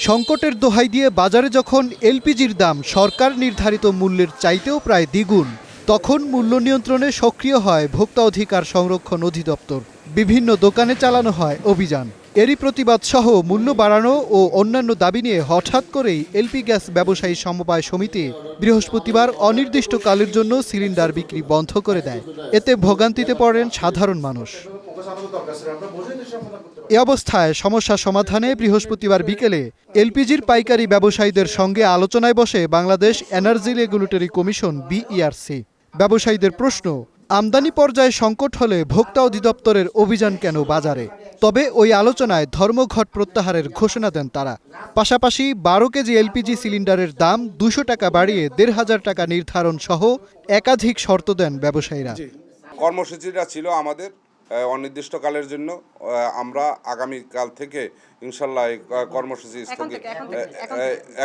সংকটের দোহাই দিয়ে বাজারে যখন এলপিজির দাম সরকার নির্ধারিত মূল্যের চাইতেও প্রায় দ্বিগুণ, তখন মূল্য নিয়ন্ত্রণে সক্রিয় হয় ভোক্তা অধিকার সংরক্ষণ অধিদপ্তর। বিভিন্ন দোকানে চালানো হয় অভিযান। এরই প্রতিবাদ সহ মূল্য বাড়ানো ও অন্যান্য দাবি নিয়ে হঠাৎ করেই এলপি গ্যাস ব্যবসায়ী সমবায় সমিতি বৃহস্পতিবার অনির্দিষ্টকালের জন্য সিলিন্ডার বিক্রি বন্ধ করে দেয়। এতে ভোগান্তিতে পড়েন সাধারণ মানুষ। এ অবস্থায় সমস্যা সমাধানে বৃহস্পতিবার বিকেলে এলপিজির পাইকারি ব্যবসায়ীদের সঙ্গে আলোচনায় বসে Bangladesh energy regulatory commission BERC. ব্যবসায়ীদের প্রশ্ন, আমদানি পর্যায়ে সংকট হলে ভোক্তা অধিদপ্তরের অভিযান কেন বাজারে? তবে ওই আলোচনায় ধর্মঘট প্রত্যাহারের ঘোষণা দেন তারা। পাশাপাশি 12 কেজি এলপিজি সিলিন্ডারের দাম 200 টাকা বাড়িয়ে 1,500 টাকা নির্ধারণ সহ একাধিক শর্ত দেন ব্যবসায়ীরা। কর্মসূচিটা ছিল আমাদের অনির্দিষ্টকালের জন্য। আমরা আগামীকাল থেকে ইনশাল্লাহ এই কর্মসূচি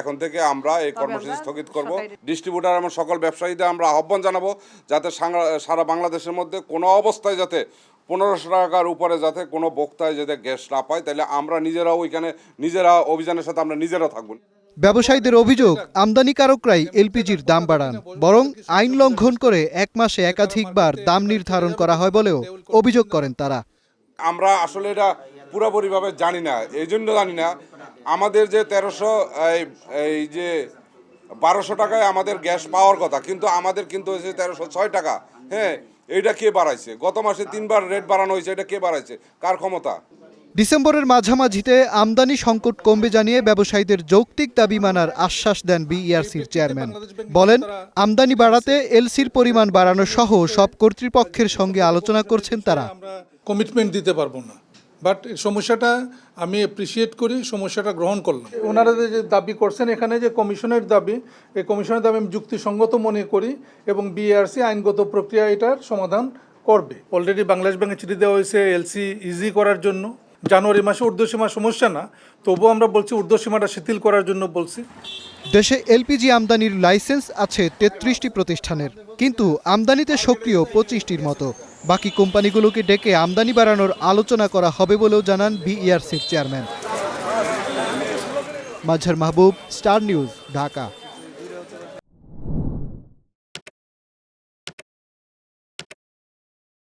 এখন থেকে আমরা এই কর্মসূচি স্থগিত করব। ডিস্ট্রিবিউটার এবং সকল ব্যবসায়ীদের আমরা আহ্বান জানাবো যাতে সারা বাংলাদেশের মধ্যে কোনো অবস্থায় যাতে 1500 টাকার উপরে যাতে কোনো ভোক্তায় যাতে গ্যাস না পায়, তাহলে আমরা নিজেরাও নিজেরা অভিযানের সাথে আমরা নিজেরা থাকবো। ব্যবসায়ীদের অভিযোগ, আমদানিকারকরাই এলপিজির দাম বাড়ান, বরং আইন লঙ্ঘন করে এক মাসে একাধিকবার দাম নির্ধারণ করা হয় বলেও অভিযোগ করেন তারা। আমরা আসলে এটা পুরোপুরিভাবে জানি না, এই জন্য জানি না। আমাদের যে 1200 টাকায় আমাদের গ্যাস পাওয়ার কথা, কিন্তু আমাদের কিন্তু হয়েছে 1306 টাকা। হ্যাঁ, এইটা কে বাড়াইছে? গত মাসে 3বার রেট বাড়ানো হয়েছে, এটা কে বাড়াইছে? কার ক্ষমতা? ডিসেম্বরের মাঝামাঝিতে আমদানি সংকট কমবে জানিয়ে ব্যবসায়ীদের যৌক্তিক দাবি মানার আশ্বাস দেন বিইআরসির চেয়ারম্যান। বলেন, আমদানি বাড়াতে এলসির পরিমাণ বাড়ানো সহ সব কর্তৃপক্ষের সঙ্গে আলোচনা করছেন তারা। কমিটমেন্ট দিতে পারবো না, বাট সমস্যাটা আমি অ্যাপ্রিসিয়েট করি, সমস্যাটা গ্রহণ করলাম। ওনারা যে দাবি করছেন এখানে যে কমিশনের দাবি, এই কমিশনের দাবি আমি যুক্তিসঙ্গত মনে করি এবং বিইআরসি আইনগত প্রক্রিয়া এটার সমাধান করবে। অলরেডি বাংলাদেশ ব্যাংকে চিঠি দেওয়া হয়েছে এলসি ইজি করার জন্য। জানুয়ারি মাসে ঊর্ধ্বসীমা সমস্যা না, তবুও আমরা বলছি ঊর্ধ্বসীমাটা শিথিল করার জন্য বলছি। দেশে এলপিজি আমদানির লাইসেন্স আছে 33টি প্রতিষ্ঠানের, কিন্তু আমদানিতে সক্রিয় 25টির মতো। বাকি কোম্পানিগুলোকে ডেকে আমদানি বাড়ানোর আলোচনা করা হবে বলেও জানান বিইআরসির চেয়ারম্যান। মাজহার মাহবুব, স্টার নিউজ, ঢাকা।